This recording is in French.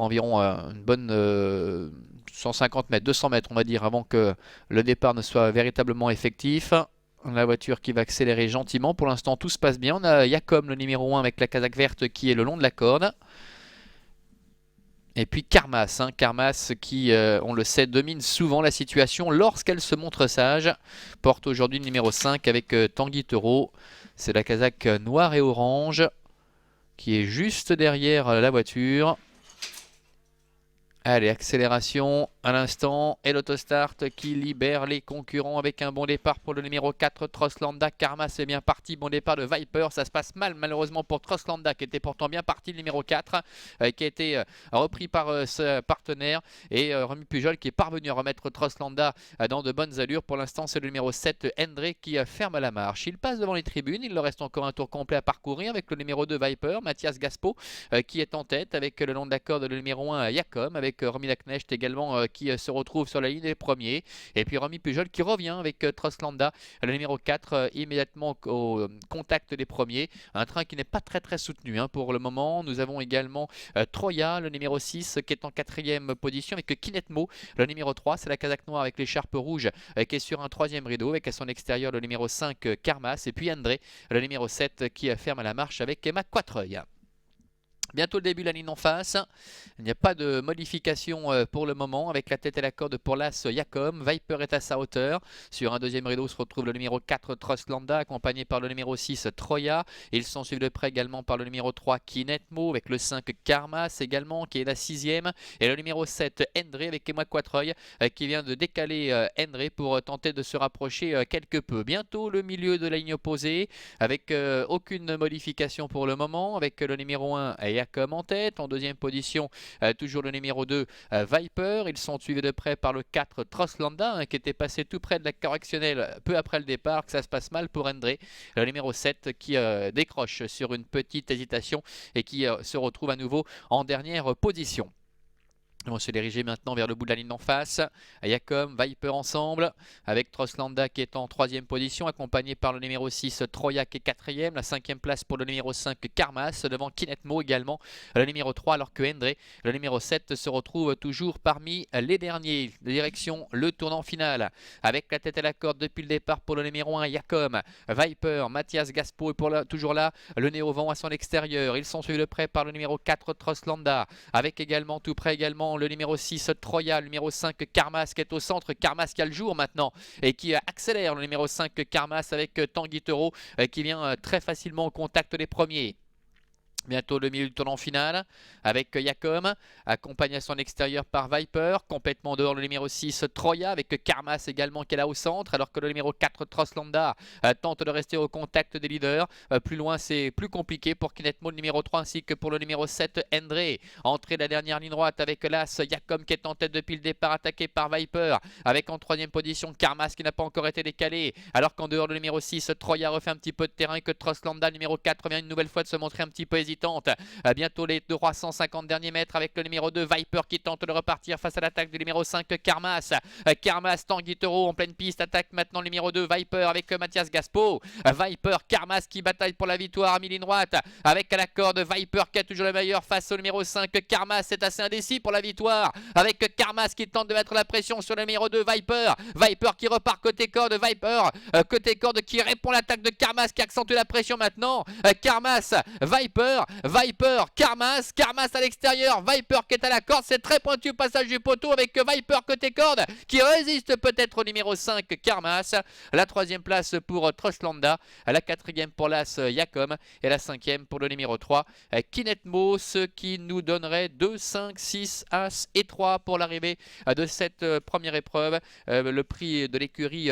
environ une bonne 150 mètres, 200 mètres on va dire, avant que le départ ne soit véritablement effectif. La voiture qui va accélérer gentiment. Pour l'instant, tout se passe bien. On a Yacom, le numéro 1, avec la casaque verte qui est le long de la corde. Et puis Karmas, Karmas qui, on le sait, domine souvent la situation lorsqu'elle se montre sage. Porte aujourd'hui le numéro 5 avec Tanguy Taureau. C'est la casaque noire et orange qui est juste derrière la voiture. Allez, accélération à l'instant et l'autostart qui libère les concurrents avec un bon départ pour le numéro 4, Trosslanda. Karmas est bien parti, bon départ de Viper. Ça se passe mal malheureusement pour Trosslanda qui était pourtant bien parti, le numéro 4, qui a été repris par ce partenaire. Et Rémi Pujol qui est parvenu à remettre Trosslanda dans de bonnes allures. Pour l'instant, c'est le numéro 7, Endre, qui ferme la marche. Il passe devant les tribunes, il leur reste encore un tour complet à parcourir avec le numéro 2, Viper, Mathias Gaspo, qui est en tête avec le long de la corde le numéro 1, Yacom, avec Romy Lacnecht également qui se retrouve sur la ligne des premiers. Et puis Rémi Pujol qui revient avec Trosslanda, le numéro 4, immédiatement au contact des premiers. Un train qui n'est pas très soutenu pour le moment. Nous avons également Troya, le numéro 6, qui est en 4e position, avec Kinetmo, le numéro 3. C'est la casaque noire avec l'écharpe rouge qui est sur un 3e rideau, avec à son extérieur le numéro 5, Karmas. Et puis André, le numéro 7, qui ferme la marche avec Emma Quattreuil. Bientôt le début de la ligne en face. Il n'y a pas de modification pour le moment avec la tête et la corde pour l'As Yacom. Viper est à sa hauteur. Sur un 2e rideau se retrouve le numéro 4 Trosslanda accompagné par le numéro 6 Troya. Ils sont suivis de près également par le numéro 3 Kinetmo avec le 5 Karmas également qui est la 6e. Et le numéro 7 Endre avec Emma Quattreuil qui vient de décaler Endre pour tenter de se rapprocher quelque peu. Bientôt le milieu de la ligne opposée avec aucune modification pour le moment avec le numéro 1 Yacom en tête. En 2e position, toujours le numéro 2, Viper. Ils sont suivis de près par le 4, Trosslanda, qui était passé tout près de la correctionnelle peu après le départ, que ça se passe mal pour Endre. Le numéro 7 qui décroche sur une petite hésitation et qui se retrouve à nouveau en dernière position. On va se diriger maintenant vers le bout de la ligne d'en face. Yacom, Viper ensemble, avec Trosslanda qui est en 3e position, accompagné par le numéro 6, Troya qui est 4e. La 5e place pour le numéro 5, Karmas, devant Kinetmo également, le numéro 3, alors que Endre, le numéro 7, se retrouve toujours parmi les derniers. Direction le tournant final, avec la tête à la corde depuis le départ pour le numéro 1, Yacom, Viper, Mathias Gaspo est toujours là, le nez au vent à son extérieur. Ils sont suivis de près par le numéro 4, Trosslanda, avec également tout près également le numéro 6 Troya, le numéro 5 Karmas qui est au centre, Karmas qui a le jour maintenant et qui accélère, le numéro 5 Karmas avec Tanguy Taureau qui vient très facilement au contact des premiers. Bientôt le milieu du tournant final avec Yacom, accompagné à son extérieur par Viper, complètement dehors le numéro 6 Troya avec Karmas également qui est là au centre, alors que le numéro 4 Trosslanda tente de rester au contact des leaders. Plus loin c'est plus compliqué pour Kinetmo, le numéro 3, ainsi que pour le numéro 7 Endre. Entrée de la dernière ligne droite avec l'As Yacom qui est en tête depuis le départ, attaqué par Viper, avec en 3e position Karmas qui n'a pas encore été décalé, alors qu'en dehors le numéro 6 Troya refait un petit peu de terrain et que Trosslanda, le numéro 4, vient une nouvelle fois de se montrer un petit peu hésitant. Bientôt les 350 derniers mètres avec le numéro 2 Viper qui tente de repartir face à l'attaque du numéro 5 Karmas. Karmas, Tanguy Taureau en pleine piste, attaque maintenant le numéro 2 Viper avec Mathias Gaspo. Viper, Karmas qui bataille pour la victoire à mi-ligne droite avec à la corde Viper qui a toujours le meilleur face au numéro 5 Karmas. C'est assez indécis pour la victoire avec Karmas qui tente de mettre la pression sur le numéro 2 Viper. Viper qui repart côté corde, Viper côté corde qui répond à l'attaque de Karmas qui accentue la pression maintenant. Karmas, Viper, Karmas à l'extérieur, Viper qui est à la corde, c'est très pointu au passage du poteau avec Viper côté corde qui résiste peut-être au numéro 5 Karmas. La 3e place pour Trosslanda, la 4e pour l'As Yacom et la 5e pour le numéro 3 Kinetmo, ce qui nous donnerait 2, 5, 6, As et 3 pour l'arrivée de cette première épreuve. Le prix de l'écurie